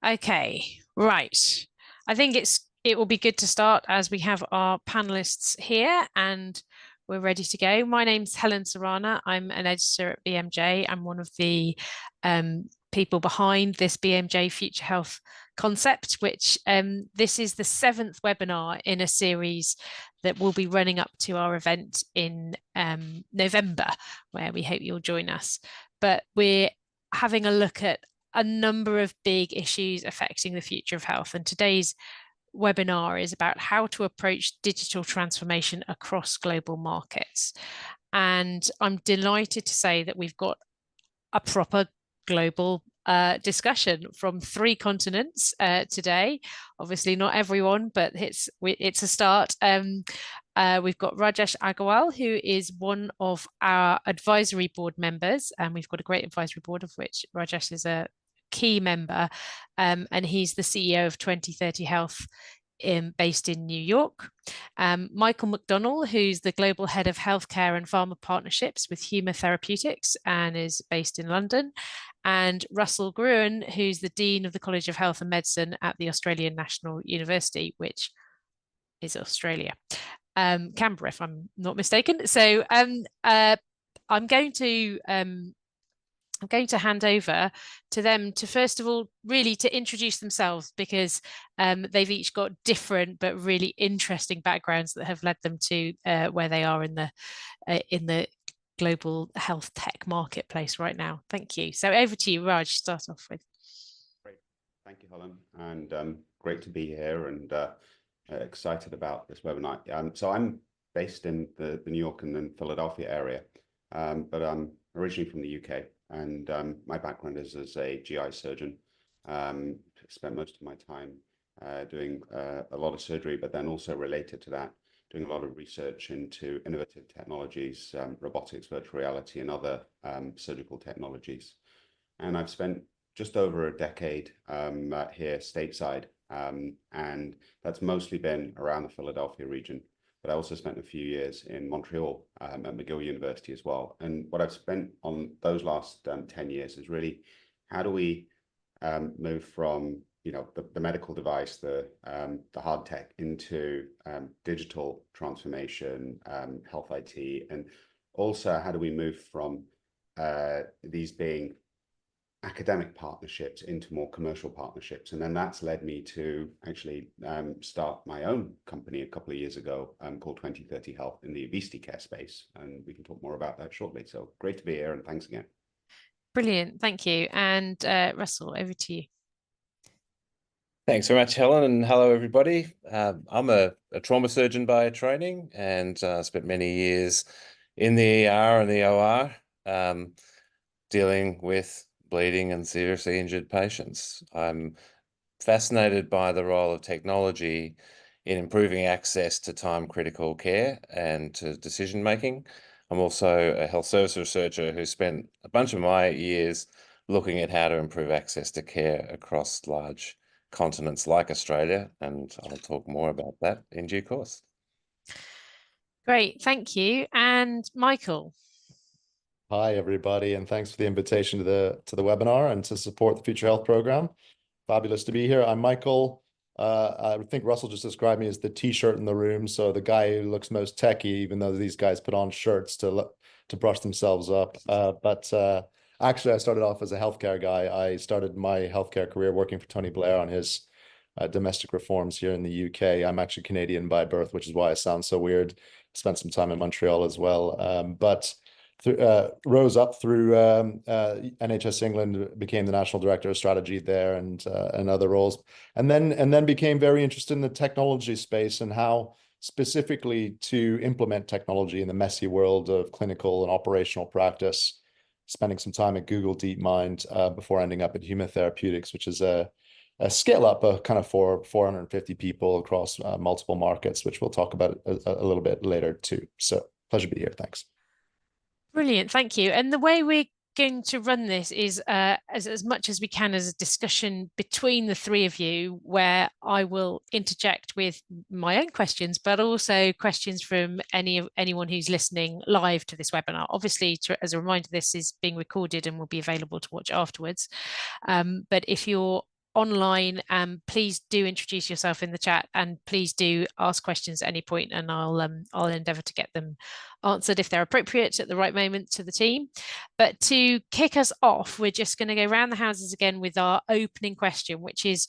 Okay, right. I think it will be good to start as we have our panelists here and we're ready to go. My name's Helen Serrana. I'm an editor at BMJ. I'm one of the people behind this BMJ Future Health concept, which this is the seventh webinar in a series that will be running up to our event in November, where we hope you'll join us. But we're having a look at a number of big issues affecting the future of health. And today's webinar is about how to approach digital transformation across global markets. And I'm delighted to say that we've got a proper global discussion from 3 continents today. Obviously not everyone, but it's a start. We've got Rajesh Aggarwal, who is one of our advisory board members, and we've got a great advisory board of which Rajesh is a key member, and he's the CEO of 2030 Health based in New York. Michael Macdonnell, who's the Global Head of Healthcare and Pharma Partnerships with Huma Therapeutics and is based in London. And Russell Gruen, who's the Dean of the College of Health and Medicine at the Australian National University, which is Australia. Canberra, if I'm not mistaken. So I'm going to hand over to them to first of all really to introduce themselves, because they've each got different but really interesting backgrounds that have led them to where they are in the global health tech marketplace right now. Thank you. So over to you, Raj, start off with. Great. Thank you, Helen. And great to be here and excited about this webinar. So I'm based in the New York and then Philadelphia area, but I'm originally from the UK. And my background is as a GI surgeon. Spent most of my time doing a lot of surgery, but then also related to that, doing a lot of research into innovative technologies, robotics, virtual reality, and other surgical technologies. And I've spent just over a decade here stateside, and that's mostly been around the Philadelphia region. But I also spent a few years in Montreal at McGill University as well. And what I've spent on those last 10 years is really how do we move from the medical device, the hard tech, into digital transformation, health IT, and also how do we move from these being academic partnerships into more commercial partnerships. And then that's led me to actually start my own company a couple of years ago called 2030 Health in the obesity care space. And we can talk more about that shortly. So great to be here and thanks again. Brilliant. Thank you. And Russell, over to you. Thanks very much, Helen, and hello, everybody. I'm a trauma surgeon by training and spent many years in the ER and the OR dealing with bleeding and seriously injured patients. I'm fascinated by the role of technology in improving access to time-critical care and to decision-making. I'm also a health service researcher who spent a bunch of my years looking at how to improve access to care across large continents like Australia, and I'll talk more about that in due course. Great, thank you. And Michael. Hi, everybody, and thanks for the invitation to the webinar and to support the Future Health Program. Fabulous to be here. I'm Michael. I think Russell just described me as the T-shirt in the room, so the guy who looks most techie, even though these guys put on shirts to brush themselves up. Actually, I started off as a healthcare guy. I started my healthcare career working for Tony Blair on his domestic reforms here in the UK. I'm actually Canadian by birth, which is why I sound so weird. Spent some time in Montreal as well, but rose up through NHS England, became the national director of strategy there, and other roles, and then became very interested in the technology space and how specifically to implement technology in the messy world of clinical and operational practice. Spending some time at Google DeepMind before ending up at Huma Therapeutics, which is a scale up of kind of 450 people across multiple markets, which we'll talk about a little bit later too. So pleasure to be here. Thanks. Brilliant, thank you. And the way we're going to run this is as much as we can as a discussion between the three of you, where I will interject with my own questions, but also questions from anyone who's listening live to this webinar. Obviously, as a reminder, this is being recorded and will be available to watch afterwards. But if you're online, please do introduce yourself in the chat, and please do ask questions at any point, and I'll endeavour to get them answered if they're appropriate at the right moment to the team. But to kick us off, we're just going to go round the houses again with our opening question, which is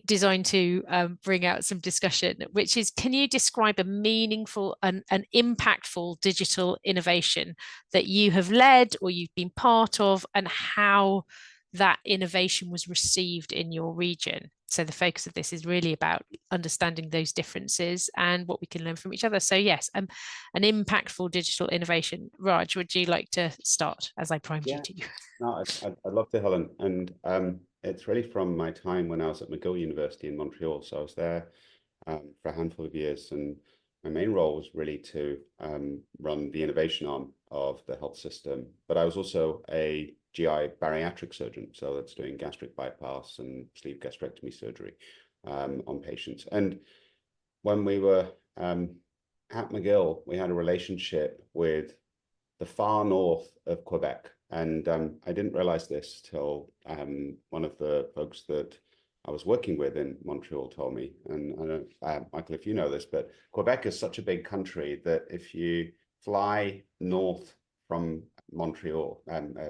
designed to bring out some discussion, which is, can you describe a meaningful and an impactful digital innovation that you have led or you've been part of, and how that innovation was received in your region? So the focus of this is really about understanding those differences and what we can learn from each other. So yes, an impactful digital innovation. Raj, would you like to start as I primed you to? No, I'd love to, Helen. And it's really from my time when I was at McGill University in Montreal. So I was there for a handful of years, and my main role was really to run the innovation arm of the health system. But I was also a GI bariatric surgeon, so that's doing gastric bypass and sleeve gastrectomy surgery on patients. And when we were at McGill, we had a relationship with the far north of Quebec. And I didn't realize this till one of the folks that I was working with in Montreal told me. And I don't, Michael, if you know this, but Quebec is such a big country that if you fly north from Montreal,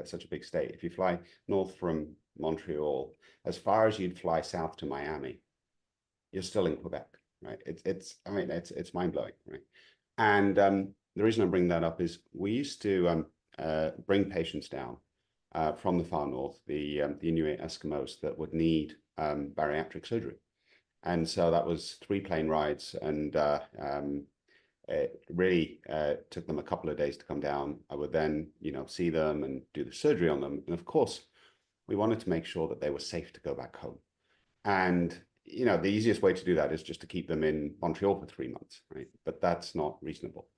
such a big state, if you fly north from Montreal, as far as you'd fly south to Miami, you're still in Quebec, right? It's mind blowing, right? And the reason I bring that up is we used to bring patients down from the far north, the Inuit Eskimos that would need bariatric surgery. And so that was 3 plane rides, and it really took them a couple of days to come down. I would then, see them and do the surgery on them. And of course, we wanted to make sure that they were safe to go back home. And, the easiest way to do that is just to keep them in Montreal for 3 months, right? But that's not reasonable.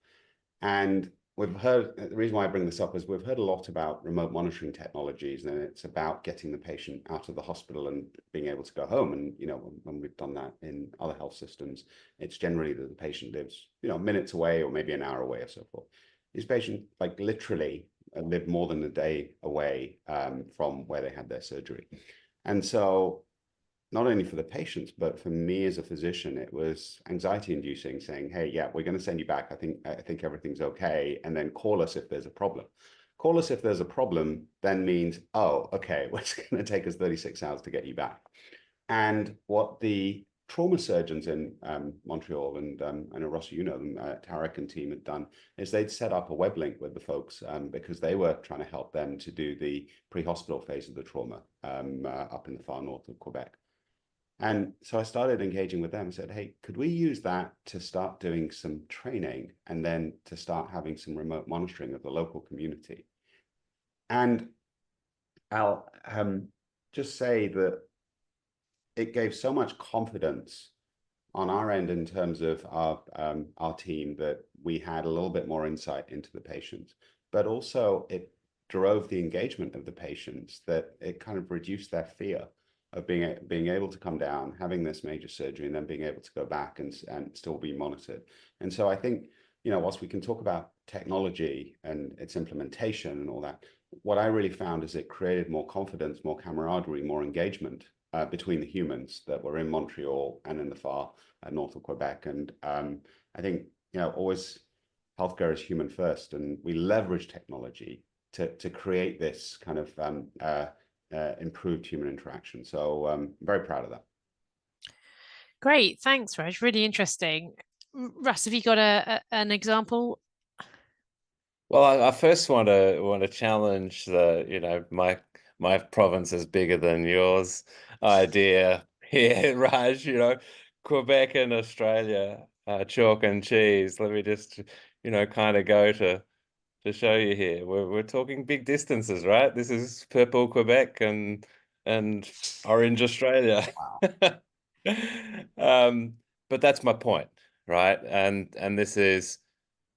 And we've heard, the reason why I bring this up is we've heard a lot about remote monitoring technologies, and it's about getting the patient out of the hospital and being able to go home. And, when we've done that in other health systems, it's generally that the patient lives, minutes away or maybe an hour away or so forth. These patients, like, literally live more than a day away from where they had their surgery. And so not only for the patients, but for me as a physician, it was anxiety inducing, saying, hey, yeah, we're going to send you back. I think everything's okay. And then call us if there's a problem. Call us if there's a problem then means, oh, okay, well, it's going to take us 36 hours to get you back. And what the trauma surgeons in Montreal, and I know, Russell, them, Tarek and team had done, is they'd set up a web link with the folks because they were trying to help them to do the pre-hospital phase of the trauma up in the far north of Quebec. And so I started engaging with them and said, hey, could we use that to start doing some training and then to start having some remote monitoring of the local community? And I'll just say that it gave so much confidence on our end in terms of our team that we had a little bit more insight into the patients, but also it drove the engagement of the patients, that it kind of reduced their fear of being able to come down, having this major surgery, and then being able to go back and still be monitored. And so I think, whilst we can talk about technology and its implementation and all that, what I really found is it created more confidence, more camaraderie, more engagement between the humans that were in Montreal and in the far north of Quebec. And I think, always healthcare is human first, and we leverage technology to create this kind of improved human interaction. So I'm very proud of that. Great, thanks, Raj. Really interesting. Russ, have you got an example? Well, I first want to challenge the my province is bigger than yours idea here, Raj. Quebec and Australia, chalk and cheese. Let me just kind of go to show you here. We're talking big distances, right? This is purple Quebec and orange Australia. But that's my point, right? And this is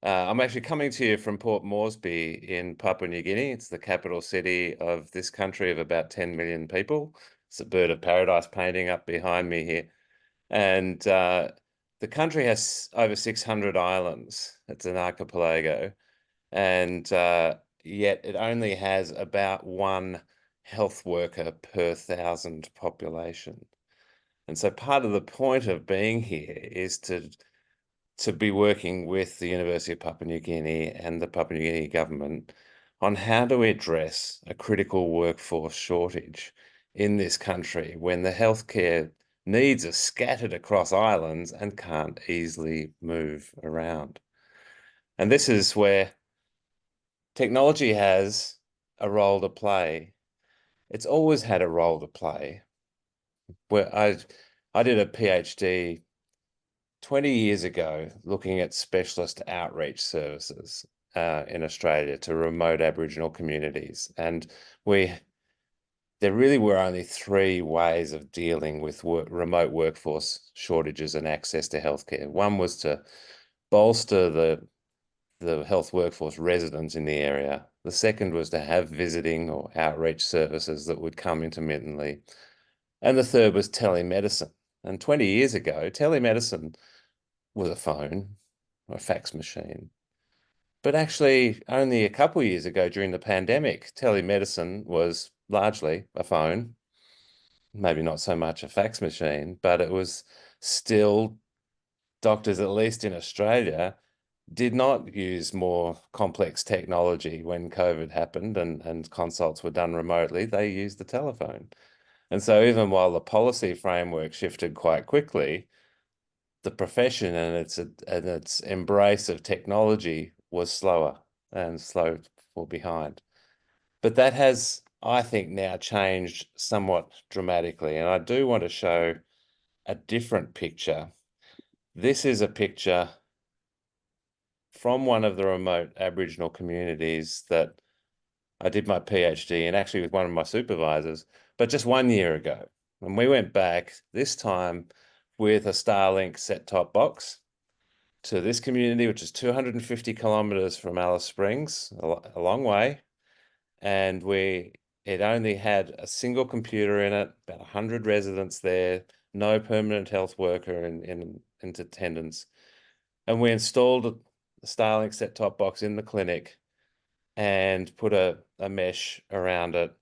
I'm actually coming to you from Port Moresby in Papua New Guinea. It's the capital city of this country of about 10 million people. It's a bird of paradise painting up behind me here. And the country has over 600 islands. It's an archipelago. And yet it only has about 1 health worker per 1,000 population. And so part of the point of being here is to be working with the University of Papua New Guinea and the Papua New Guinea government on how do we address a critical workforce shortage in this country when the healthcare needs are scattered across islands and can't easily move around. And this is where technology has a role to play. It's always had a role to play. Where I did a PhD 20 years ago looking at specialist outreach services in Australia to remote Aboriginal communities. And there really were only 3 ways of dealing with remote workforce shortages and access to healthcare. One was to bolster the health workforce residents in the area. The second was to have visiting or outreach services that would come intermittently. And the third was telemedicine. And 20 years ago, telemedicine was a phone or a fax machine. But actually, only a couple of years ago during the pandemic, telemedicine was largely a phone, maybe not so much a fax machine, but it was still doctors, at least in Australia, did not use more complex technology when COVID happened and consults were done remotely. They used the telephone. And so even while the policy framework shifted quite quickly, the profession and its embrace of technology was slower and slow for behind. But that has, I think, now changed somewhat dramatically. And I do want to show a different picture. This is a picture from one of the remote Aboriginal communities that I did my PhD in, actually with one of my supervisors, but just 1 year ago. And we went back this time with a Starlink set-top box to this community, which is 250 kilometers from Alice Springs, a long way. And it only had a single computer in it, about 100 residents there, no permanent health worker in attendance. And we installed a Starlink set-top box in the clinic and put a mesh around it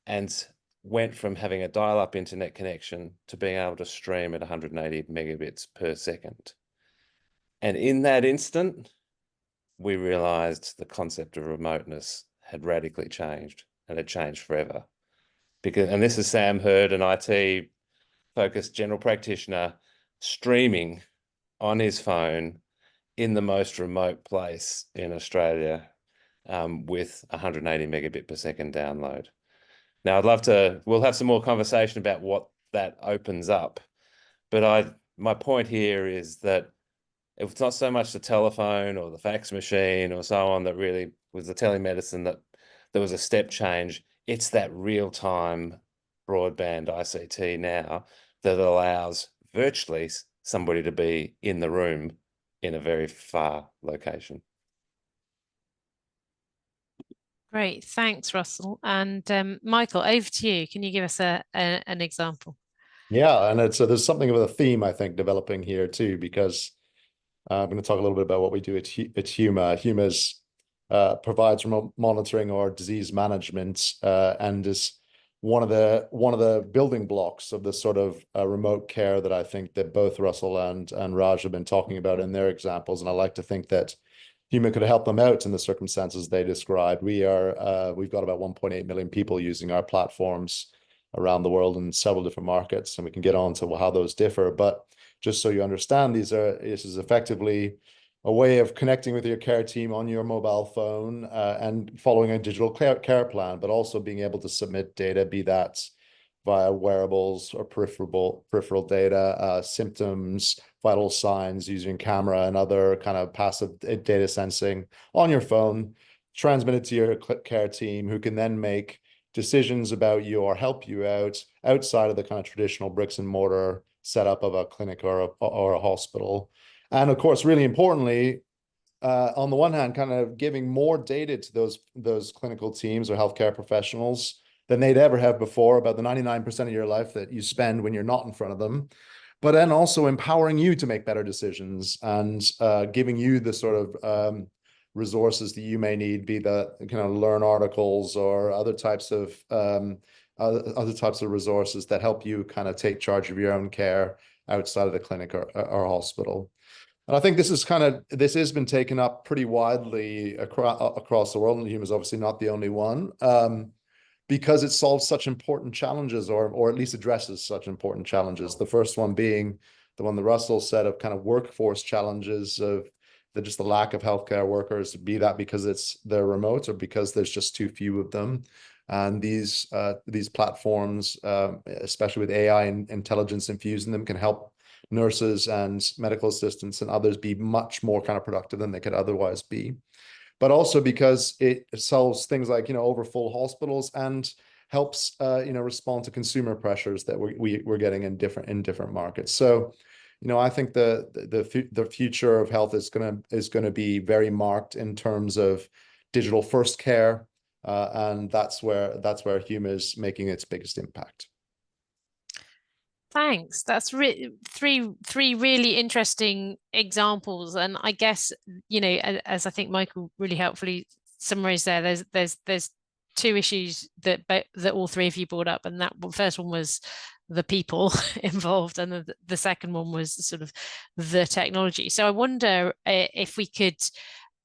and went from having a dial-up internet connection to being able to stream at 180 megabits per second. And in that instant, we realized the concept of remoteness had radically changed, and had changed forever. And this is Sam Hurd, an IT-focused general practitioner, streaming on his phone in the most remote place in Australia with 180 megabit per second download. Now, we'll have some more conversation about what that opens up. But my point here is that it's not so much the telephone or the fax machine or so on that really was the telemedicine that there was a step change. It's that real-time broadband ICT now that allows virtually somebody to be in the room in a very far location. Great, thanks, Russell. And Michael, over to you. Can you give us an example? Yeah, and there's something of a theme, I think, developing here too, because I'm going to talk a little bit about what we do at Huma. Huma's provides remote monitoring or disease management, and is one of the building blocks of the sort of remote care that I think that both Russell and Raj have been talking about in their examples. And I like to think that Huma could help them out in the circumstances they described. We've got about 1.8 million people using our platforms around the world in several different markets, and we can get on to how those differ. But just so you understand, this is effectively a way of connecting with your care team on your mobile phone and following a digital care plan, but also being able to submit data, be that via wearables or peripheral data, symptoms, vital signs using camera and other kind of passive data sensing on your phone, transmit it to your care team, who can then make decisions about you or help you out outside of the kind of traditional bricks and mortar setup of a clinic or a hospital. And of course, really importantly, on the one hand, kind of giving more data to those clinical teams or healthcare professionals than they'd ever have before about the 99% of your life that you spend when you're not in front of them, but then also empowering you to make better decisions and giving you the sort of resources that you may need, be that kind of learn articles or other types of resources that help you kind of take charge of your own care outside of the clinic or hospital. And I think this has been taken up pretty widely across the world, and Huma is obviously not the only one, because it solves such important challenges, or at least addresses such important challenges. The first one being the one that Russell said, of kind of workforce challenges, of just the lack of healthcare workers, be that because they're remote or because there's just too few of them. And these platforms, especially with AI and intelligence infused in them, can help nurses and medical assistants and others be much more kind of productive than they could otherwise be. But also because it solves things like, overfull hospitals, and helps, respond to consumer pressures that we're getting in different markets. So, I think the future of health is gonna be very marked in terms of digital first care, and that's where Huma is making its biggest impact. Thanks. That's three really interesting examples, and I guess, as I think Michael really helpfully summarized there, there's two issues that all three of you brought up, and that first one was the people involved, and the second one was sort of the technology. So I wonder if we could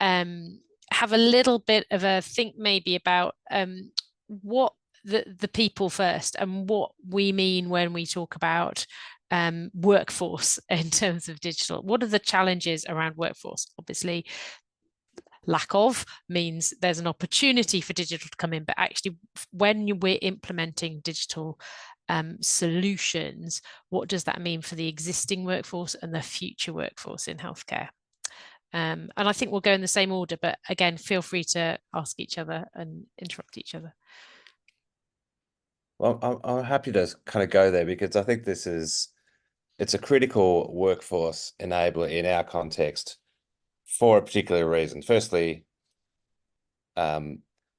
have a little bit of a think maybe about what the people first, and what we mean when we talk about workforce in terms of digital. What are the challenges around workforce? Obviously, lack of means there's an opportunity for digital to come in, but actually when we're implementing digital solutions, what does that mean for the existing workforce and the future workforce in healthcare? And I think we'll go in the same order, but again, feel free to ask each other and interrupt each other. Well, I'm happy to kind of go there, because I think it's a critical workforce enabler in our context for a particular reason. Firstly, the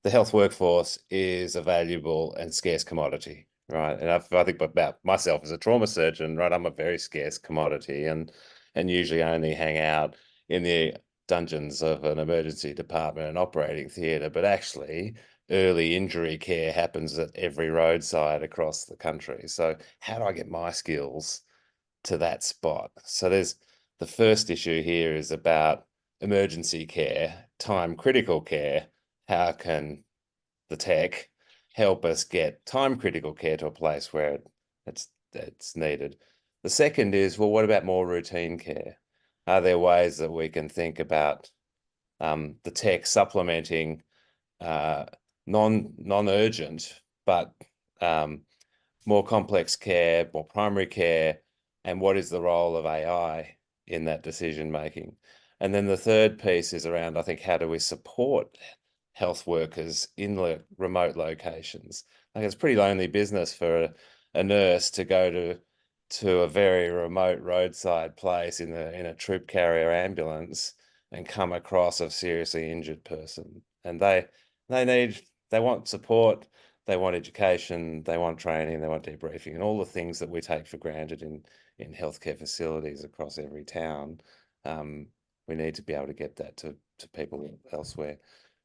health workforce is a valuable and scarce commodity, right? And I think about myself as a trauma surgeon, right? I'm a very scarce commodity, and usually only hang out in the dungeons of an emergency department and operating theatre, but actually early injury care happens at every roadside across the country. So how do I get my skills to that spot? So the first issue here is about emergency care, time critical care. How can the tech help us get time critical care to a place where it's needed? The second is, well, what about more routine care? Are there ways that we can think about the tech supplementing non-urgent, but more complex care, more primary care, and what is the role of AI in that decision making? And then the third piece is around, I think, how do we support health workers in remote locations? Like, it's pretty lonely business for a nurse to go to a very remote roadside place in a troop carrier ambulance and come across a seriously injured person, and they want support, they want education, they want training, they want debriefing, and all the things that we take for granted in healthcare facilities across every town. We need to be able to get that to people elsewhere.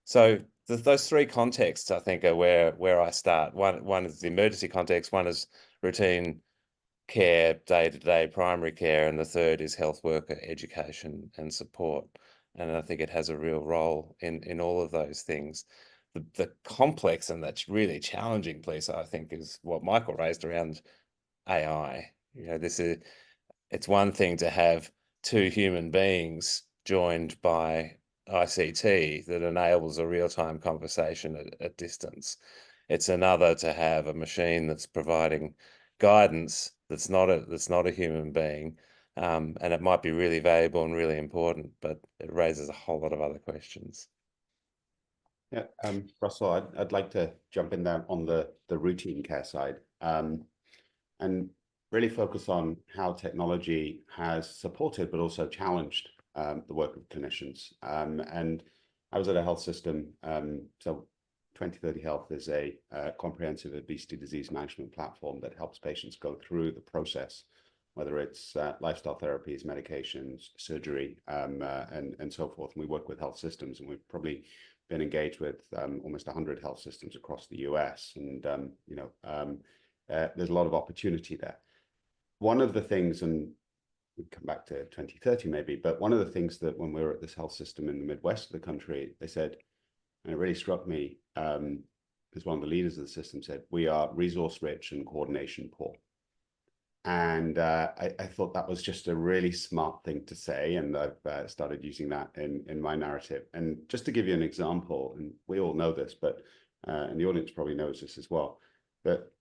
So those three contexts, I think, are where I start. One is the emergency context, one is routine care, day-to-day primary care, and the third is health worker education and support. And I think it has a real role in all of those things. The complex and that's really challenging piece, I think, is what Michael raised around AI. It's one thing to have two human beings joined by ICT that enables a real-time conversation at distance. It's another to have a machine that's providing guidance that's not a human being, and it might be really valuable and really important, but it raises a whole lot of other questions. Yeah, Russell, I'd like to jump in there on the routine care side, and really focus on how technology has supported but also challenged the work of clinicians. And I was at a health system, so 2030 Health is a comprehensive obesity disease management platform that helps patients go through the process whether it's lifestyle therapies, medications, surgery, and so forth. And we work with health systems, and we've probably been engaged with almost 100 health systems across the US. And, there's a lot of opportunity there. One of the things, and we come back to 2030 maybe, but one of the things that when we were at this health system in the Midwest of the country, they said, and it really struck me, because one of the leaders of the system said, we are resource rich and coordination poor. And I thought that was just a really smart thing to say. And I've started using that in my narrative. And just to give you an example, and we all know this, but and the audience probably knows this as well, but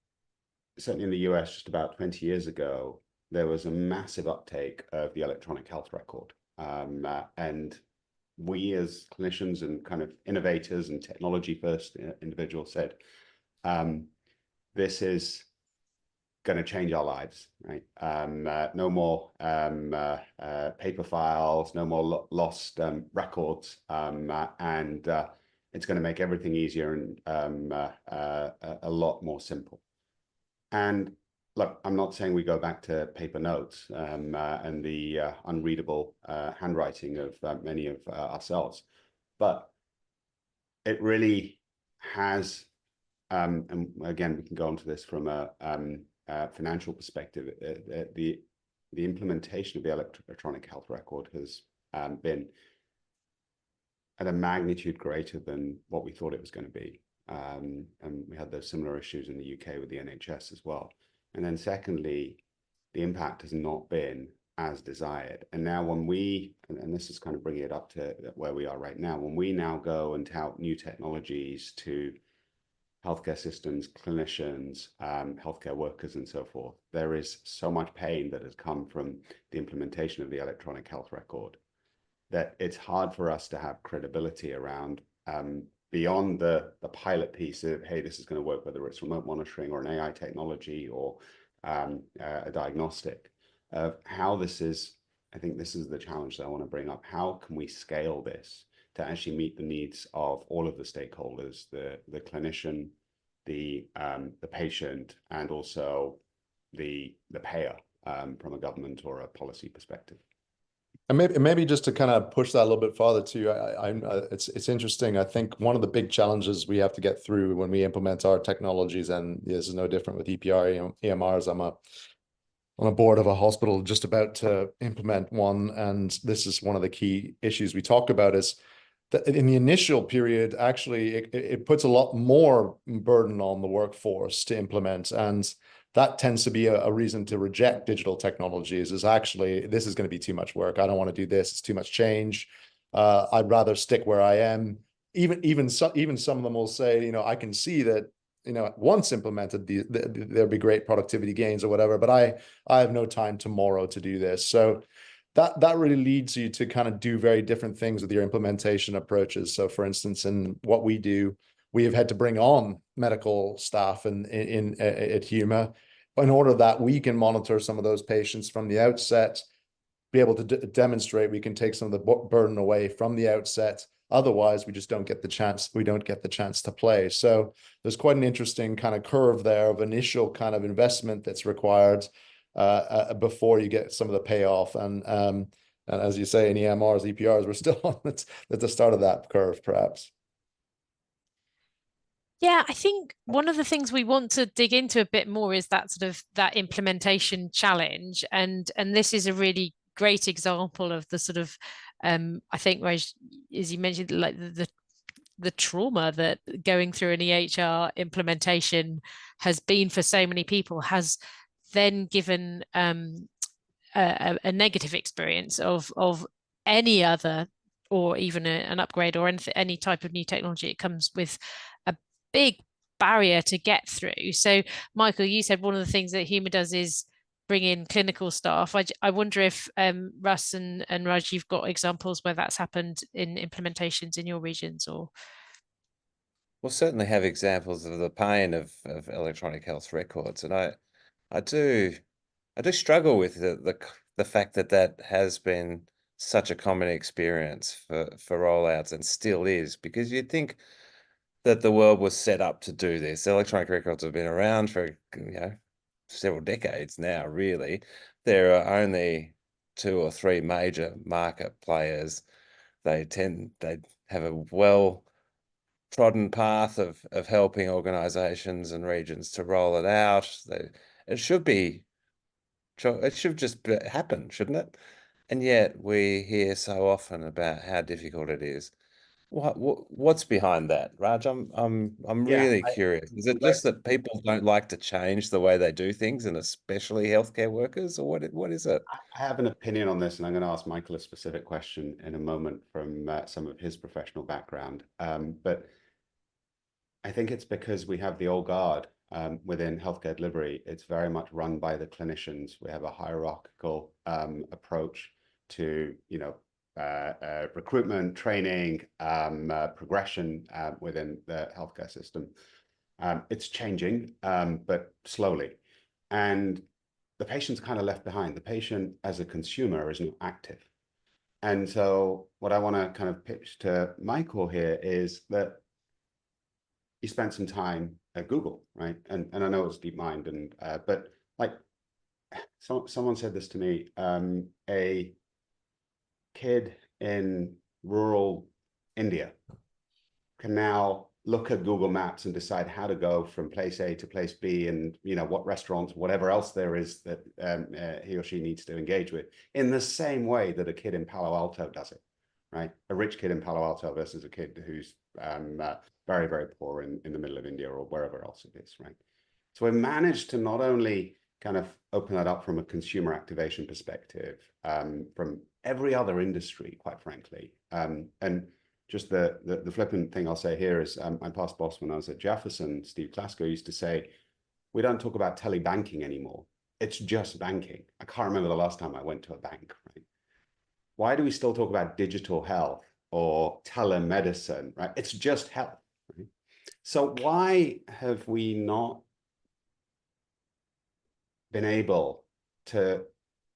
certainly in the US, just about 20 years ago, there was a massive uptake of the electronic health record. And we as clinicians and kind of innovators and technology first individuals said, this is going to change our lives, right? No more paper files, no more lost records, and it's going to make everything easier and a lot more simple. And look, I'm not saying we go back to paper notes and the unreadable handwriting of many of ourselves, but it really has, and again, we can go into this from a financial perspective, the implementation of the electronic health record has been at a magnitude greater than what we thought it was going to be. And we had those similar issues in the UK with the NHS as well. And then secondly, the impact has not been as desired. And now when we, and this is kind of bringing it up to where we are right now, when we now go and tout new technologies to healthcare systems, clinicians, healthcare workers, and so forth, there is so much pain that has come from the implementation of the electronic health record that it's hard for us to have credibility around beyond the pilot piece of, hey, this is going to work, whether it's remote monitoring or an AI technology or a diagnostic, of how this is. I think this is the challenge that I want to bring up. How can we scale this to actually meet the needs of all of the stakeholders, the clinician, the patient, and also the payer from a government or a policy perspective? And maybe just to kind of push that a little bit farther too, it's interesting. I think one of the big challenges we have to get through when we implement our technologies, and this is no different with EPR, EMRs. I'm on a board of a hospital just about to implement one, and this is one of the key issues we talk about is that in the initial period, actually, it puts a lot more burden on the workforce to implement, and that tends to be a reason to reject digital technologies, is actually, this is going to be too much work. I don't want to do this. It's too much change. I'd rather stick where I am. Even some of them will say, I can see that, once implemented, there'll be great productivity gains or whatever, but I have no time tomorrow to do this. So that really leads you to kind of do very different things with your implementation approaches. So for instance, in what we do, we have had to bring on medical staff at Huma in order that we can monitor some of those patients from the outset, be able to demonstrate we can take some of the burden away from the outset. Otherwise, we just don't get the chance. We don't get the chance to play. So there's quite an interesting kind of curve there of initial kind of investment that's required before you get some of the payoff. And as you say, in EMRs, EPRs, we're still at the start of that curve, perhaps. Yeah, I think one of the things we want to dig into a bit more is that sort of that implementation challenge, and this is a really great example of the sort of I think, Raj, as you mentioned, like the trauma that going through an EHR implementation has been for so many people, has then given a negative experience of any other, or even an upgrade or any type of new technology. It comes with a big barrier to get through. So, Michael, you said one of the things that Huma does is bring in clinical staff. I wonder if Russ and Raj, you've got examples where that's happened in implementations in your regions, or? We'll certainly have examples of the pain of electronic health records, and I do struggle with the fact that has been such a common experience for rollouts, and still is, because you'd think that the world was set up to do this. Electronic records have been around for several decades now, really. there are only 2 or 3 major market players. They have a well-trodden path of helping organizations and regions to roll it out. It should just happen, shouldn't it? And yet we hear so often about how difficult it is. What's behind that, Raj? I'm really curious. Is it just that people don't like to change the way they do things, and especially healthcare workers, or what is it? I have an opinion on this, and I'm going to ask Michael a specific question in a moment from some of his professional background. But I think it's because we have the old guard within healthcare delivery. It's very much run by the clinicians. We have a hierarchical approach to, recruitment, training, progression within the healthcare system. It's changing, but slowly. And the patient's kind of left behind. The patient as a consumer is not active. And so what I want to kind of pitch to Michael here is that he spent some time at Google, right? And I know it's DeepMind, but like someone said this to me, a kid in rural India can now look at Google Maps and decide how to go from place A to place B, and what restaurants, whatever else there is that he or she needs to engage with, in the same way that a kid in Palo Alto does it, right? A rich kid in Palo Alto versus a kid who's very, very poor in the middle of India or wherever else it is, right? So we managed to not only kind of open that up from a consumer activation perspective, from every other industry, quite frankly. And just the flippant thing I'll say here is my past boss when I was at Jefferson, Steve Klasko, used to say, we don't talk about telebanking anymore. It's just banking. I can't remember the last time I went to a bank, right? Why do we still talk about digital health or telemedicine, right? It's just health, right? So why have we not been able to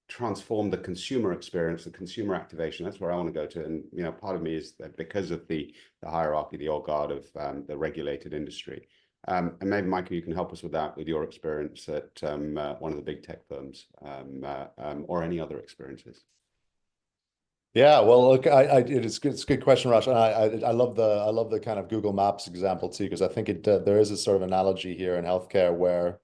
transform the consumer experience, the consumer activation? That's where I want to go to. And part of me is that because of the hierarchy, the old guard of the regulated industry. And maybe Michael, you can help us with that, with your experience at one of the big tech firms, or any other experiences. Yeah, well, look, it's a good question, Raj. And I love the kind of Google Maps example too, because I think there is a sort of analogy here in healthcare where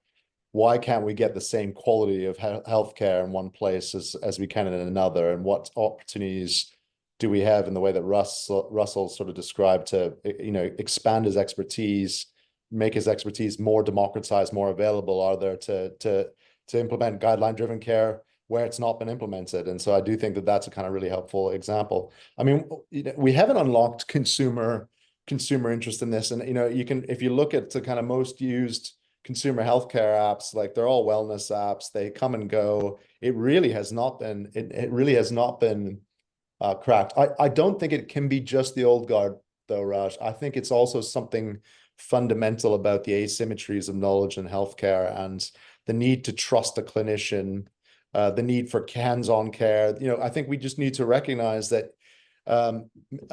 why can't we get the same quality of healthcare in one place as we can in another, and what opportunities do we have in the way that Russell sort of described to expand his expertise, make his expertise more democratized, more available? Are there to implement guideline-driven care where it's not been implemented? And so I do think that that's a kind of really helpful example. I mean, we haven't unlocked consumer interest in this, and if you look at the kind of most used consumer healthcare apps, like they're all wellness apps, they come and go. It really has not been cracked. I don't think it can be just the old guard though, Raj. I think it's also something fundamental about the asymmetries of knowledge in healthcare and the need to trust a clinician, the need for hands-on care. I think we just need to recognize that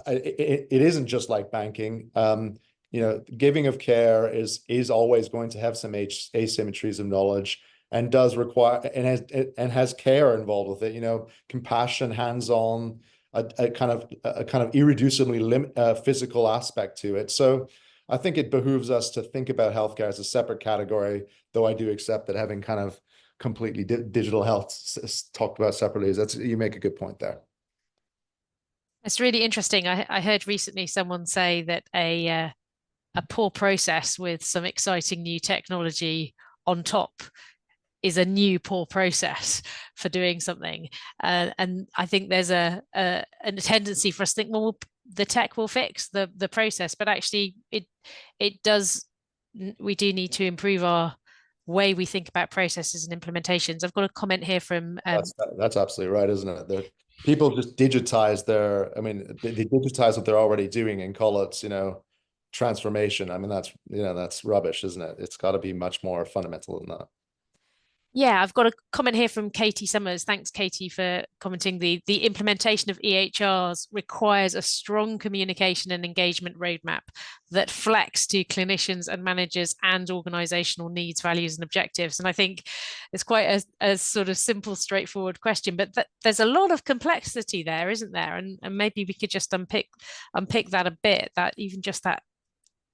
it isn't just like banking. Giving of care is always going to have some asymmetries of knowledge, and does require and has care involved with it. Compassion, hands-on, a kind of irreducibly physical aspect to it. So I think it behooves us to think about healthcare as a separate category, though I do accept that having kind of completely digital health talked about separately you make a good point there. It's really interesting. I heard recently someone say that a poor process with some exciting new technology on top is a new poor process for doing something. And I think there's a tendency for us to think, well, the tech will fix the process, but actually it does. We do need to improve our way we think about processes and implementations. I've got a comment here from that's absolutely right, isn't it? People just digitize they digitize what they're already doing and call it transformation. I mean, that's rubbish, isn't it? It's got to be much more fundamental than that. Yeah, I've got a comment here from Katie Summers. Thanks, Katie, for commenting. The implementation of EHRs requires a strong communication and engagement roadmap that flex to clinicians and managers and organizational needs, values, and objectives. And I think it's quite a sort of simple, straightforward question, but there's a lot of complexity there, isn't there? And maybe we could just unpick that a bit, that even just that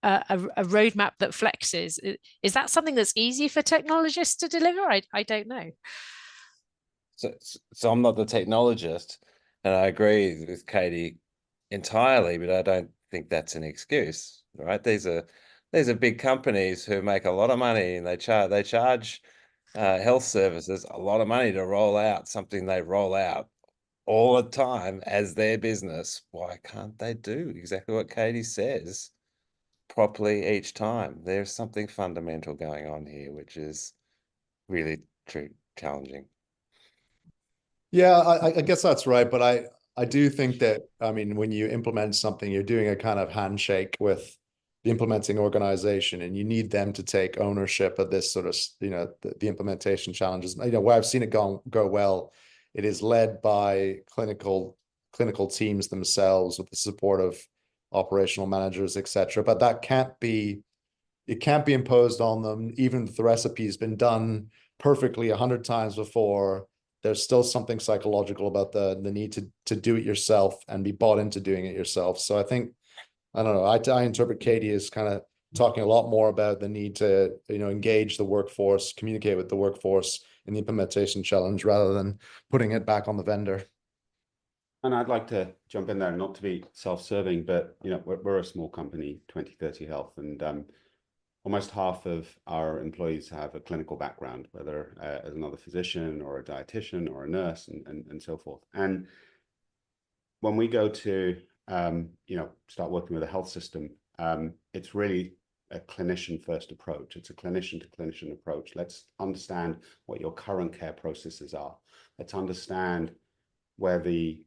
a roadmap that flexes. Is that something that's easy for technologists to deliver? I don't know. So I'm not the technologist, and I agree with Katie entirely, but I don't think that's an excuse, right? These are big companies who make a lot of money, and they charge health services a lot of money to roll out something they roll out all the time as their business. Why can't they do exactly what Katie says properly each time? There's something fundamental going on here, which is really challenging. Yeah, I guess that's right. But I do think that, I mean, when you implement something, you're doing a kind of handshake with the implementing organization, and you need them to take ownership of this sort of, the implementation challenges. Where I've seen it go well, it is led by clinical teams themselves with the support of operational managers, etc. But it can't be imposed on them, even if the recipe's been done perfectly 100 times before. There's still something psychological about the need to do it yourself and be bought into doing it yourself. So I think, I don't know, I interpret Katie as kind of talking a lot more about the need to, engage the workforce, communicate with the workforce in the implementation challenge, rather than putting it back on the vendor. And I'd like to jump in there, not to be self-serving, but we're a small company, 2030 Health, and almost half of our employees have a clinical background, whether as another physician or a dietitian or a nurse, and so forth. And when we go to start working with a health system, it's really a clinician-first approach. It's a clinician-to-clinician approach. Let's understand what your current care processes are. Let's understand where the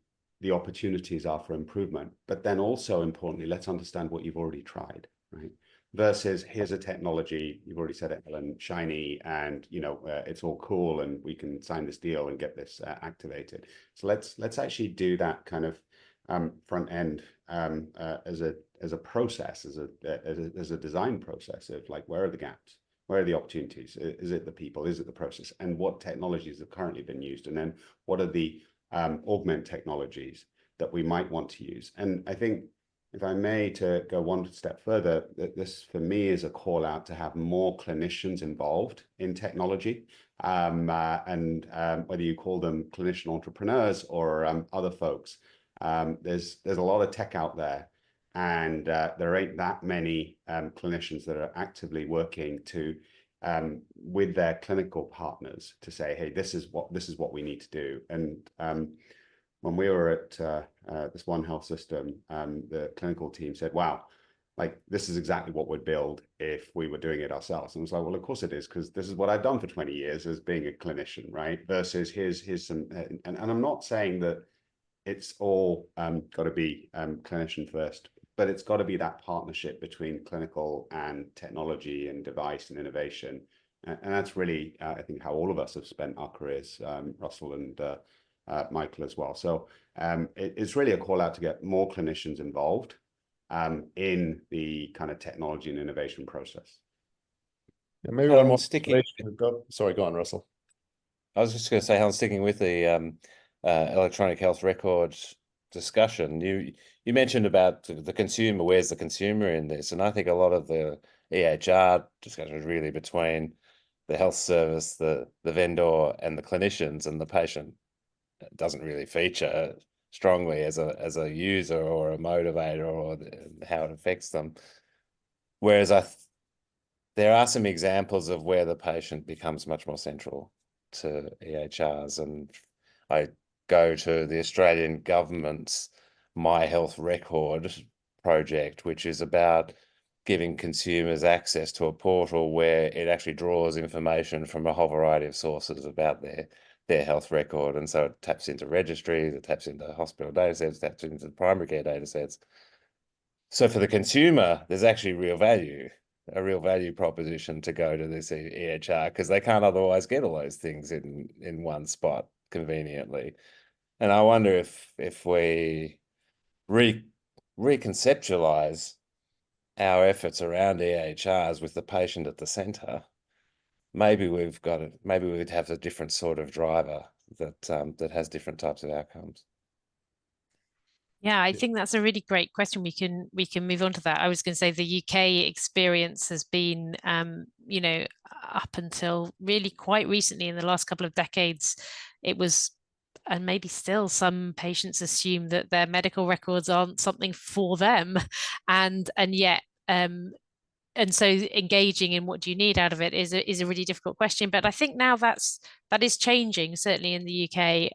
opportunities are for improvement. But then also importantly, let's understand what you've already tried, right? Versus here's a technology, you've already said it, Helen, shiny, and it's all cool, and we can sign this deal and get this activated. So let's actually do that kind of front end as a process, as a design process of, like, where are the gaps, where are the opportunities? Is it the people? Is it the process? And what technologies have currently been used? And then what are the augment technologies that we might want to use? And I think, if I may, to go one step further, that this for me is a call out to have more clinicians involved in technology, and whether you call them clinician entrepreneurs or other folks, there's a lot of tech out there, and there ain't that many clinicians that are actively working to with their clinical partners to say, hey, this is what we need to do. And when we were at this one health system, the clinical team said, wow, like, this is exactly what we'd build if we were doing it ourselves. And I was like, well, of course it is, because this is what I've done for 20 years as being a clinician, right? Versus here's some, and I'm not saying that it's all got to be clinician first, but it's got to be that partnership between clinical and technology and device and innovation. And that's really, I think, how all of us have spent our careers, Russell and Michael as well. So it's really a call out to get more clinicians involved in the kind of technology and innovation process. Yeah, maybe one more sticking. Sorry, go on, Russell. I was just going to say, Helen, sticking with the electronic health records discussion, you mentioned about the consumer. Where's the consumer in this? And I think a lot of the EHR discussion is really between the health service, the vendor, and the clinicians, and the patient doesn't really feature strongly as a user or a motivator, or how it affects them. Whereas there are some examples of where the patient becomes much more central to EHRs, and I go to the Australian government's My Health Record project, which is about giving consumers access to a portal where it actually draws information from a whole variety of sources about their health record. And so it taps into registries, it taps into hospital data sets, taps into the primary care data sets. So for the consumer, there's actually real value a real value proposition to go to this EHR, because they can't otherwise get all those things in one spot conveniently. And I wonder if we reconceptualize our efforts around EHRs with the patient at the center, maybe we'd have a different sort of driver that has different types of outcomes. Yeah, I think that's a really great question. We can move on to that. I was going to say the UK experience has been, you know, up until really quite recently, in the last couple of decades, it was, and maybe still, some patients assume that their medical records aren't something for them, and yet, and so engaging in what do you need out of it is a really difficult question. But I think now that is changing, certainly in the UK,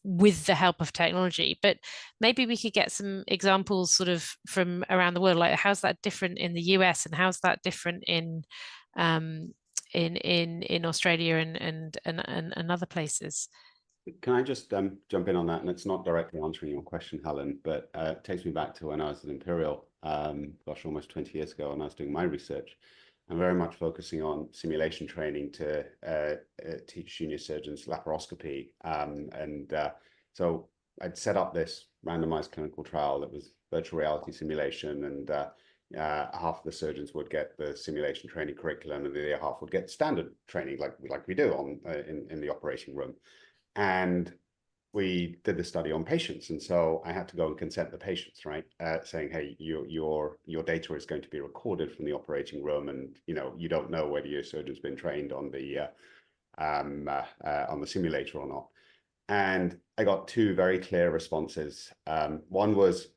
with the help of technology. But maybe we could get some examples sort of from around the world, like how's that different in the US and how's that different in Australia and other places. Can I just jump in on that? And it's not directly answering your question, Helen, but it takes me back to when I was at Imperial, gosh, almost 20 years ago, when I was doing my research. I'm very much focusing on simulation training to teach junior surgeons laparoscopy. So I'd set up this randomized clinical trial that was virtual reality simulation, and half of the surgeons would get the simulation training curriculum, and the other half would get standard training like we do on in the operating room. And we did the study on patients, and so I had to go and consent the patients, right? Saying, hey, your data is going to be recorded from the operating room, and you don't know whether your surgeon's been trained on the simulator or not. And I got two very clear responses. One was,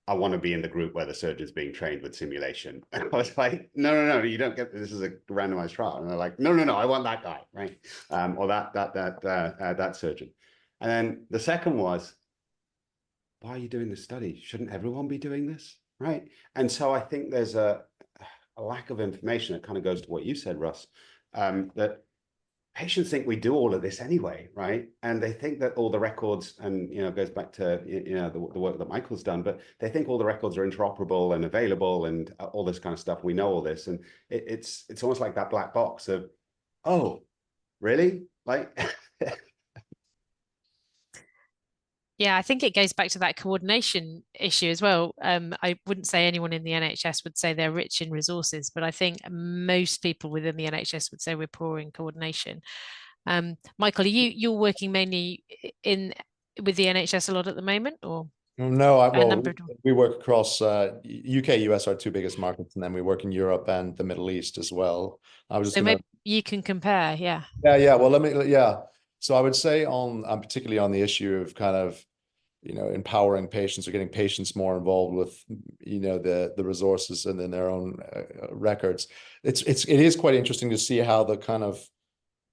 I want to be in the group where the surgeon's being trained with simulation. And I was like, no, you don't get this. Is a randomized trial. And they're like, no, I want that guy, right? Or that surgeon. And then the second was, why are you doing this study? Shouldn't everyone be doing this, right? And so I think there's a lack of information. It kind of goes to what you said, Russ, that patients think we do all of this anyway, right? And they think that all the records, and it goes back to the work that Michael's done, but they think all the records are interoperable and available and all this kind of stuff. We know all this, and it's almost like that black box of, oh, really? Like. Yeah, I think it goes back to that coordination issue as well. I wouldn't say anyone in the NHS would say they're rich in resources, but I think most people within the NHS would say we're poor in coordination. Michael, you're working mainly with the NHS a lot at the moment, or? No, we work across UK, US are our two biggest markets, and then we work in Europe and the Middle East as well. Maybe you can compare, yeah. Yeah. Well, so I would say particularly on the issue of kind of, empowering patients or getting patients more involved with, the resources and then their own records. It is quite interesting to see how the kind of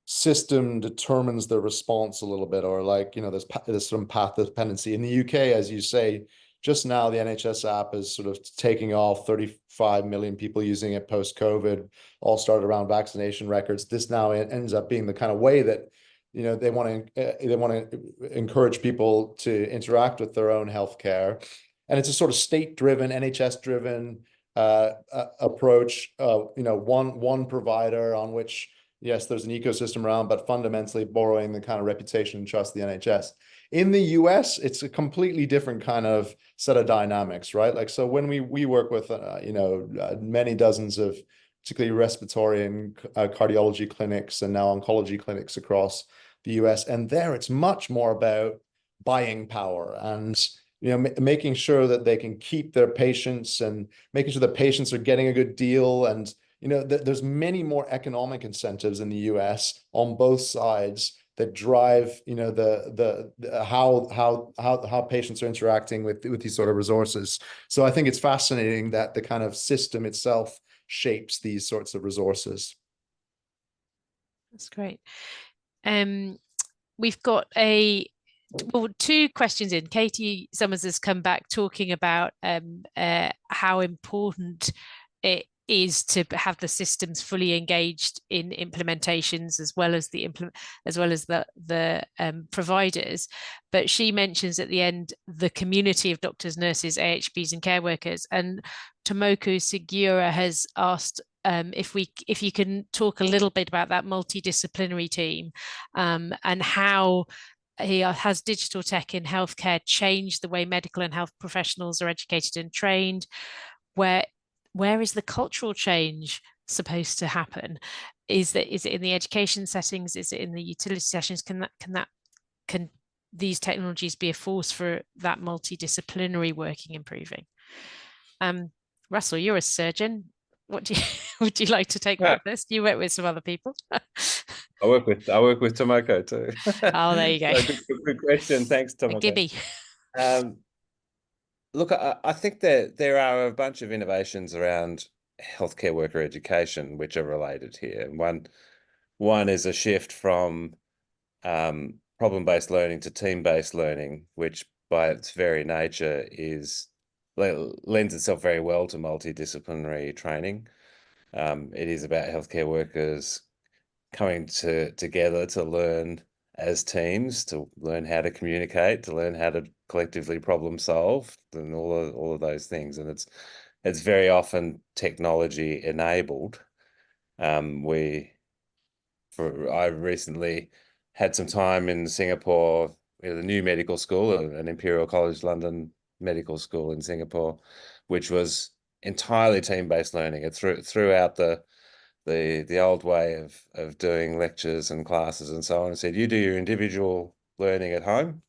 system determines the response a little bit, or like, there's some path dependency. In the UK, as you say, just now the NHS app is sort of taking off, 35 million people using it post-COVID, all started around vaccination records. This now ends up being the kind of way that they want to encourage people to interact with their own healthcare, and it's a sort of state-driven, NHS-driven approach. One provider on which, yes, there's an ecosystem around, but fundamentally borrowing the kind of reputation and trust of the NHS. In the US, it's a completely different kind of set of dynamics, right? Like, so when we work with many dozens of particularly respiratory and cardiology clinics and now oncology clinics across the US. And there it's much more about buying power and, making sure that they can keep their patients and making sure that patients are getting a good deal. And, there's many more economic incentives in the US on both sides that drive, how patients are interacting with these sort of resources. So I think it's fascinating that the kind of system itself shapes these sorts of resources. That's great. We've got two questions in. Katie Summers has come back talking about how important it is to have the systems fully engaged in implementations as well as the providers. But she mentions at the end the community of doctors, nurses, AHPs, and care workers. And Tomoku Segura has asked if you can talk a little bit about that multidisciplinary team, and how has digital tech in healthcare changed the way medical and health professionals are educated and trained? Where is the cultural change supposed to happen? Is it in the education settings? Is it in the utility sessions? Can these technologies be a force for that multidisciplinary working improving? Russell, you're a surgeon. What do you would you like to take back this? You work with some other people. I work with Tomoko too. Oh, there you go. So good question. Thanks, Tomoko. A gimme. Look, I think that there are a bunch of innovations around healthcare worker education which are related here. One is a shift from problem-based learning to team-based learning, which by its very nature lends itself very well to multidisciplinary training. It is about healthcare workers coming together to learn as teams, to learn how to communicate, to learn how to collectively problem solve, and all of those things. And it's very often technology enabled. I recently had some time in Singapore, the new medical school, an Imperial College London medical school in Singapore, which was entirely team-based learning. It threw out the old way of doing lectures and classes and so on, and said, you do your individual learning at home,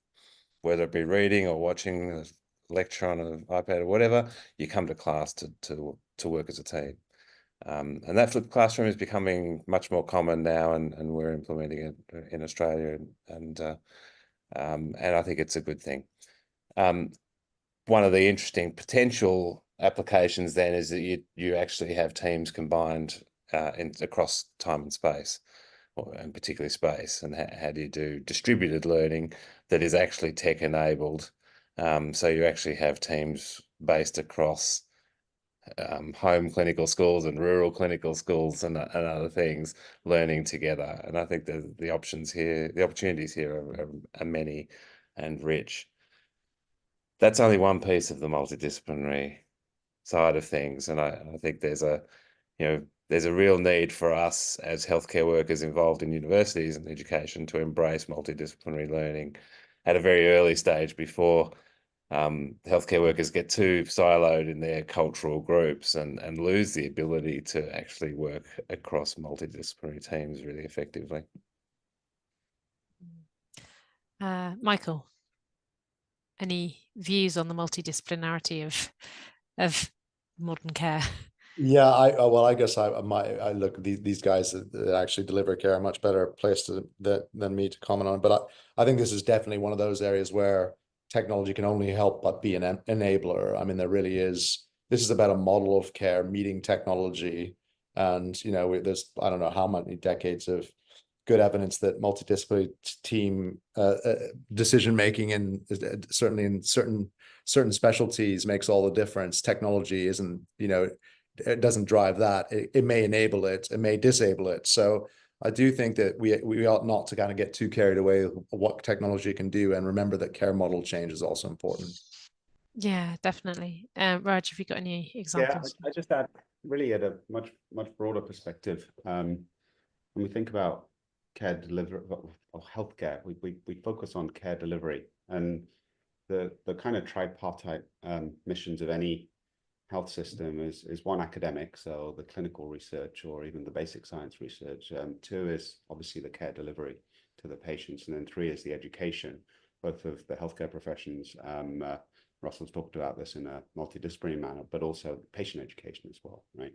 whether it be reading or watching a lecture on an iPad or whatever. You come to class to work as a team. And that flipped classroom is becoming much more common now, and we're implementing it in Australia, and I think it's a good thing. One of the interesting potential applications then is that you actually have teams combined across time and space, and particularly space. And how do you do distributed learning that is actually tech enabled? So you actually have teams based across home clinical schools and rural clinical schools and other things learning together. And I think the opportunities here are many and rich. That's only one piece of the multidisciplinary side of things. And I think there's a real need for us as healthcare workers involved in universities and education to embrace multidisciplinary learning at a very early stage before healthcare workers get too siloed in their cultural groups and lose the ability to actually work across multidisciplinary teams really effectively. Michael, any views on the multidisciplinarity of modern care? Yeah, I guess I look at these guys that actually deliver care are much better placed than me to comment on. But I think this is definitely one of those areas where technology can only help but be an enabler. I mean, this is about a model of care meeting technology. And, there's, I don't know how many decades of good evidence that multidisciplinary team decision-making, and certainly in certain specialties, makes all the difference. Technology isn't, it doesn't drive that. It may enable it, it may disable it. So I do think that we ought not to kind of get too carried away with what technology can do, and remember that care model change is also important. Yeah, definitely. Raj, have you got any examples? Yeah, I just add really at a much broader perspective. When we think about care delivery or healthcare, we focus on care delivery, and the kind of tripartite missions of any health system is one, academic, so the clinical research or even the basic science research. Two is obviously the care delivery to the patients, and then three is the education, both of the healthcare professions. Russell's talked about this in a multidisciplinary manner, but also patient education as well, right?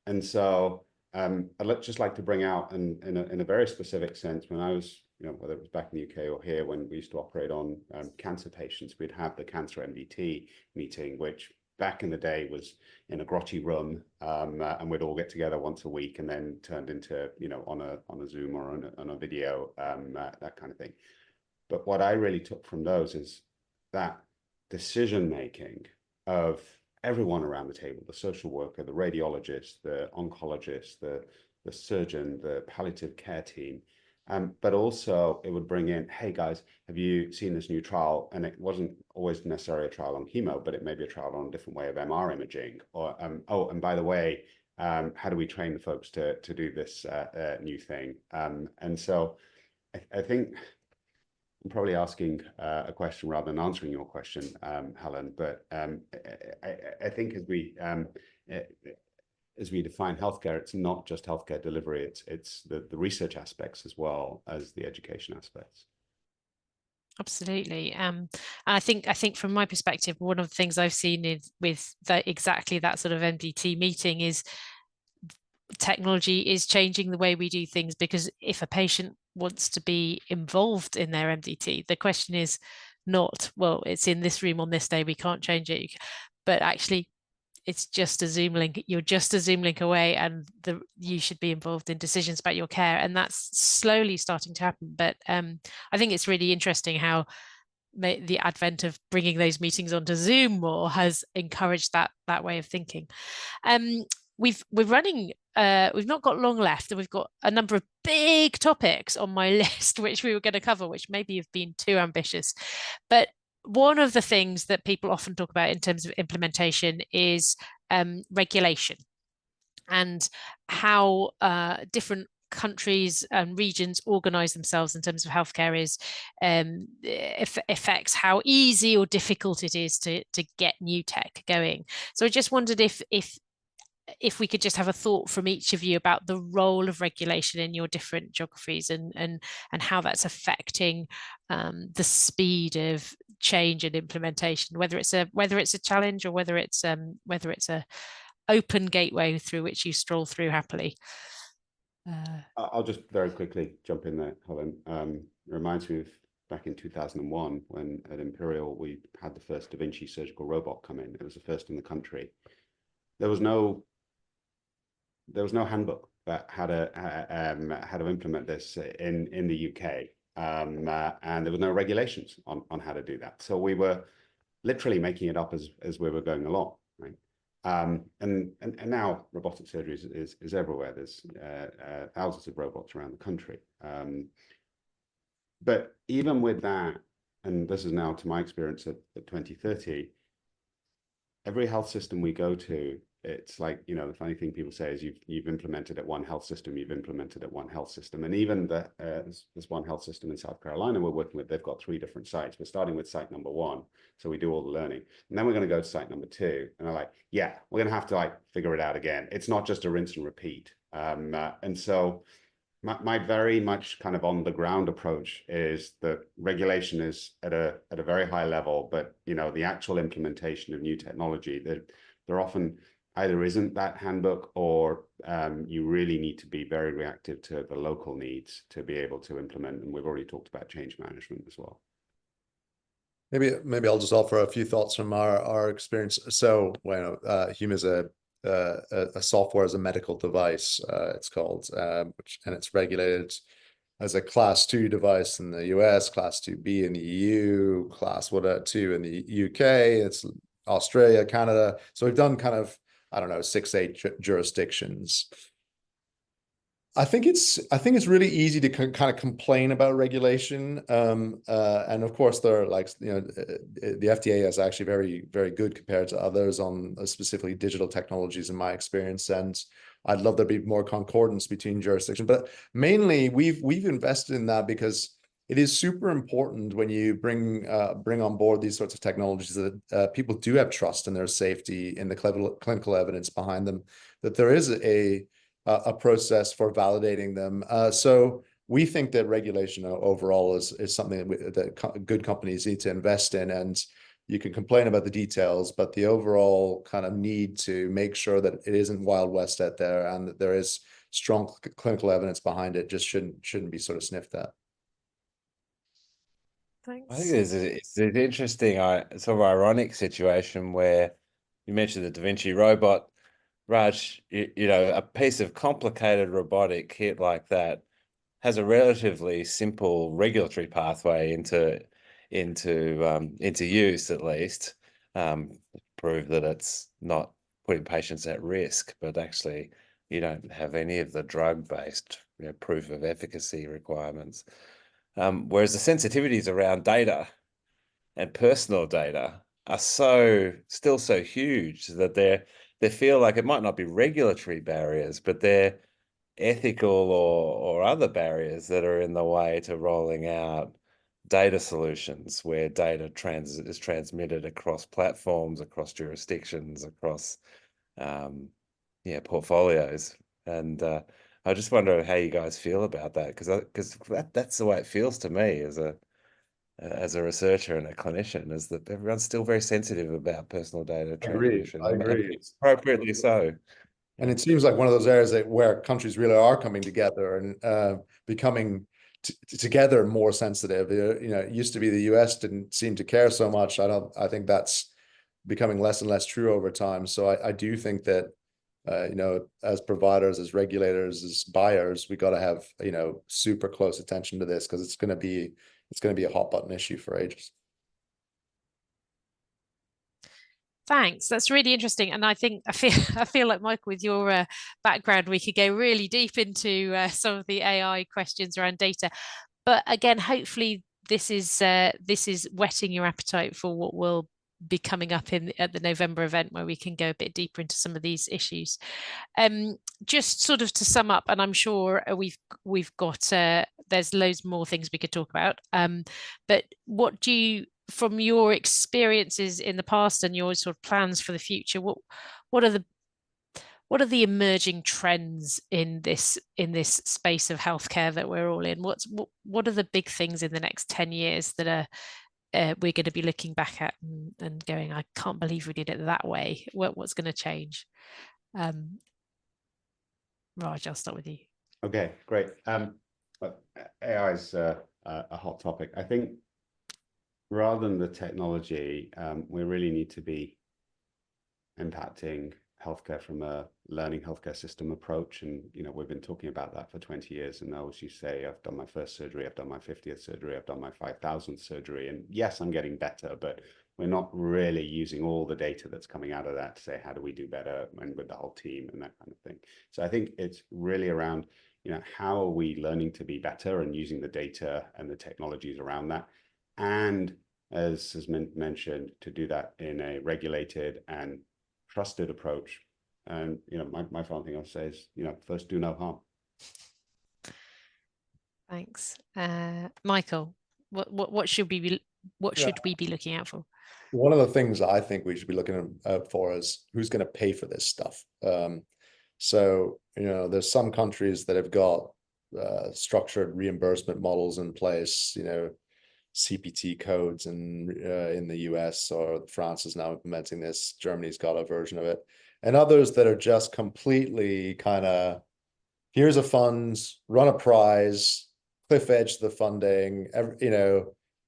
And so I'd just like to bring out, in a very specific sense, when I was, whether it was back in the UK or here, when we used to operate on cancer patients, we'd have the cancer MDT meeting, which back in the day was in a grotty room, and we'd all get together once a week, and then turned into, on a Zoom or on a video, that kind of thing. But what I really took from those is that decision making of everyone around the table, the social worker, the radiologist, the oncologist, the surgeon, the palliative care team. But also it would bring in, hey guys, have you seen this new trial? And it wasn't always necessarily a trial on chemo, but it may be a trial on a different way of MR imaging. Or, oh, and by the way, how do we train the folks to do this new thing? And so I think I'm probably asking a question rather than answering your question, Helen, but I think as we define healthcare, it's not just healthcare delivery, it's the research aspects as well as the education aspects. Absolutely. And I think from my perspective, one of the things I've seen is with exactly that sort of MDT meeting is technology is changing the way we do things, because if a patient wants to be involved in their MDT, the question is not, well, it's in this room on this day, we can't change it, but actually it's just a Zoom link. You're just a Zoom link away, and you should be involved in decisions about your care. And that's slowly starting to happen. But I think it's really interesting how the advent of bringing those meetings onto Zoom more has encouraged that way of thinking. We're running. We've not got long left, and we've got a number of big topics on my list which we were going to cover, which maybe have been too ambitious. But one of the things that people often talk about in terms of implementation is regulation, and how different countries and regions organize themselves in terms of healthcare is affects how easy or difficult it is to get new tech going. So I just wondered if we could just have a thought from each of you about the role of regulation in your different geographies, and how that's affecting the speed of change and implementation, whether it's a challenge or whether it's a open gateway through which you stroll through happily. I'll just very quickly jump in there, Helen. It reminds me of back in 2001 when at Imperial we had the first Da Vinci surgical robot come in. It was the first in the country. There was no handbook about how to implement this in the UK, and there was no regulations on how to do that. So we were literally making it up as we were going along, right? And now robotic surgery is everywhere. There's thousands of robots around the country. But even with that, and this is now to my experience at 2030, every health system we go to, it's like, you know, the funny thing people say is you've implemented at one health system, you've implemented at one health system. And even this one health system in South Carolina we're working with, they've got 3 different sites. We're starting with site number 1. So we do all the learning. And then we're going to go to site number 2. And they're like, yeah, we're going to have to like figure it out again. It's not just a rinse and repeat. And so my very much kind of on the ground approach is that regulation is at a very high level, but you know, the actual implementation of new technology, that there often either isn't that handbook, or you really need to be very reactive to the local needs to be able to implement. And we've already talked about change management as well. Maybe I'll just offer a few thoughts from our experience. So when Huma is a software as a medical device, it's called, and it's regulated as a class 2 device in the US, class 2B in the EU, class 2 in the UK, it's Australia, Canada. So we've done kind of, I don't know, 6-8 jurisdictions. I think it's really easy to kind of complain about regulation, and of course there are, like, you know, the FDA is actually very, very good compared to others on specifically digital technologies in my experience, and I'd love there to be more concordance between jurisdictions. But mainly we've invested in that because it is super important when you bring on board these sorts of technologies that people do have trust in their safety, in the clinical evidence behind them, that there is a process for validating them. So we think that regulation overall is something that good companies need to invest in, and you can complain about the details, but the overall kind of need to make sure that it isn't Wild West out there and that there is strong clinical evidence behind it just shouldn't be sort of sniffed at. Thanks. I think it's an interesting, sort of ironic situation where you mentioned the Da Vinci robot. Raj, you know, a piece of complicated robotic kit like that has a relatively simple regulatory pathway into use, at least. prove that it's not putting patients at risk, but actually you don't have any of the drug-based proof of efficacy requirements. Whereas the sensitivities around data and personal data are still so huge that they feel like it might not be regulatory barriers, but they're ethical or other barriers that are in the way to rolling out data solutions where data is transmitted across platforms, across jurisdictions, across portfolios. And I just wonder how you guys feel about that, because that's the way it feels to me as a researcher and a clinician, is that everyone's still very sensitive about personal data transmission. I agree. And appropriately so. And it seems like one of those areas where countries really are coming together and becoming together more sensitive. It used to be the US didn't seem to care so much. I think that's becoming less and less true over time. So I do think that as providers, as regulators, as buyers, we got to have super close attention to this, because it's going to be a hot button issue for ages. Thanks. That's really interesting. And I feel like, Michael, with your background, we could go really deep into some of the AI questions around data. But again, hopefully this is whetting your appetite for what will be coming up at the November event, where we can go a bit deeper into some of these issues. Just sort of to sum up, and I'm sure we've got there's loads more things we could talk about. But what do you, from your experiences in the past and your sort of plans for the future, what are the emerging trends in this space of healthcare that we're all in? What are the big things in the next 10 years that are we're going to be looking back at and going, I can't believe we did it that way. What's going to change? Raj, I'll start with you. Okay, great. AI is a hot topic. I think rather than the technology, we really need to be impacting healthcare from a learning healthcare system approach. And, we've been talking about that for 20 years. And as you say, I've done my first surgery, I've done my 50th surgery, I've done my 5,000th surgery. And yes, I'm getting better, but we're not really using all the data that's coming out of that to say, how do we do better, and with the whole team and that kind of thing. So I think it's really around, how are we learning to be better and using the data and the technologies around that. And as has been mentioned, to do that in a regulated and trusted approach. And my final thing I'll say is, first, do no harm. Thanks. Michael, what should we be looking out for? One of the things I think we should be looking out for is who's going to pay for this stuff. So there's some countries that have got structured reimbursement models in place, CPT codes, and in the US, or France is now implementing this. Germany's got a version of it, and others that are just completely kind of, here's a funds, run a prize, cliff edge the funding,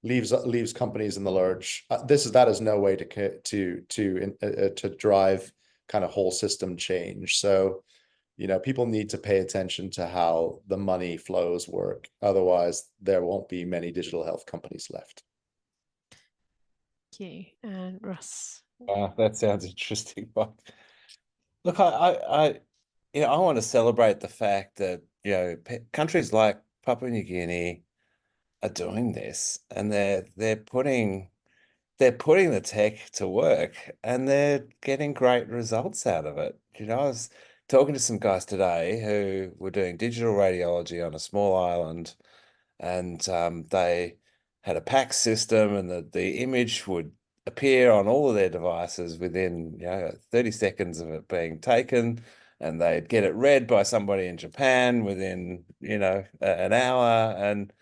leaves companies in the lurch. That is no way to drive kind of whole system change. So people need to pay attention to how the money flows work. Otherwise, there won't be many digital health companies left. Thank you. And Russ. That sounds interesting. But look, I want to celebrate the fact that countries like Papua New Guinea are doing this, and they're putting the tech to work, and they're getting great results out of it. I was talking to some guys today who were doing digital radiology on a small island, and they had a PACS system, and the image would appear on all of their devices within 30 seconds of it being taken, and they'd get it read by somebody in Japan within an hour, and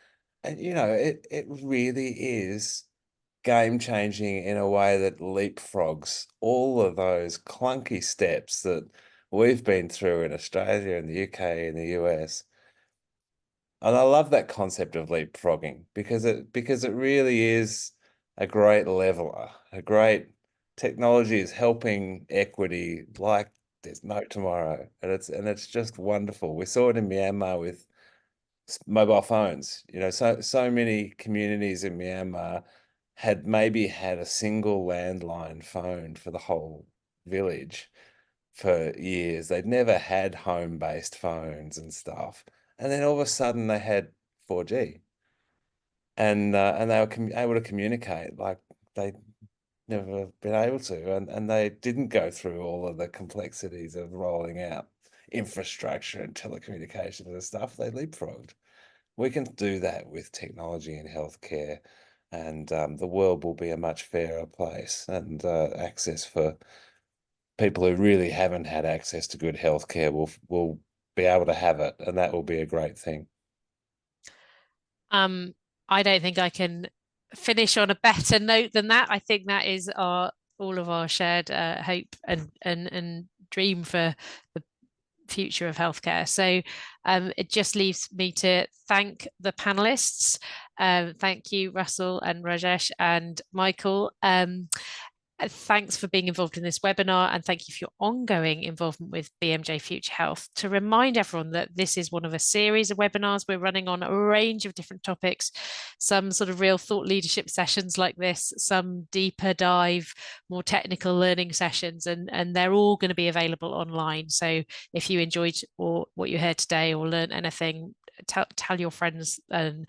it really is game changing in a way that leapfrogs all of those clunky steps that we've been through in Australia and the UK and the US. And I love that concept of leapfrogging because it really is a great leveler. A great technology is helping equity like there's no tomorrow, and it's just wonderful. We saw it in Myanmar with mobile phones. So many communities in Myanmar had maybe had a single landline phone for the whole village for years. They'd never had home-based phones and stuff. And then all of a sudden they had 4G. And they were able to communicate like they'd never been able to. And they didn't go through all of the complexities of rolling out infrastructure and telecommunications and stuff. They leapfrogged. We can do that with technology in healthcare, and the world will be a much fairer place, and access for people who really haven't had access to good healthcare will be able to have it, and that will be a great thing. I don't think I can finish on a better note than that. I think that is all of our shared hope and dream for the future of healthcare. So it just leaves me to thank the panelists. Thank you, Russell and Rajesh and Michael. Thanks for being involved in this webinar, and thank you for your ongoing involvement with BMJ Future Health. To remind everyone that this is one of a series of webinars we're running on a range of different topics, some sort of real thought leadership sessions like this, some deeper dive, more technical learning sessions, and they're all going to be available online. So if you enjoyed what you heard today or learned anything, tell your friends to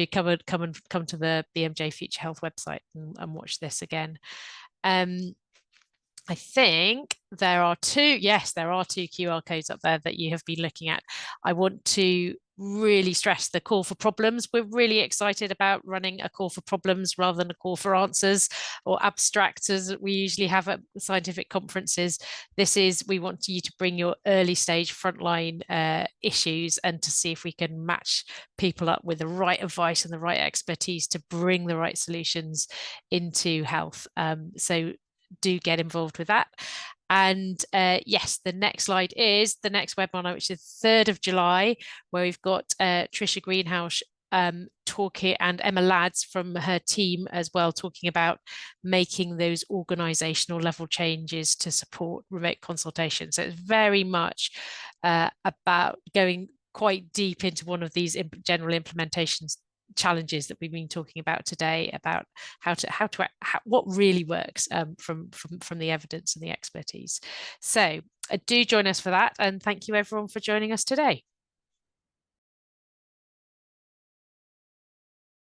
come to the BMJ Future Health website and watch this again. I think there are two QR codes up there that you have been looking at. I want to really stress the call for problems. We're really excited about running a call for problems rather than a call for answers or abstracts as we usually have at scientific conferences. We want you to bring your early stage frontline issues and to see if we can match people up with the right advice and the right expertise to bring the right solutions into health. So do get involved with that. And yes, the next slide is the next webinar, which is 3rd of July, where we've got Trisha Greenhouse talking, and Emma Lads from her team as well, talking about making those organizational level changes to support remote consultation. So it's very much about going quite deep into one of these general implementations challenges that we've been talking about today, about what really works from the evidence and the expertise. So do join us for that, and thank you everyone for joining us today.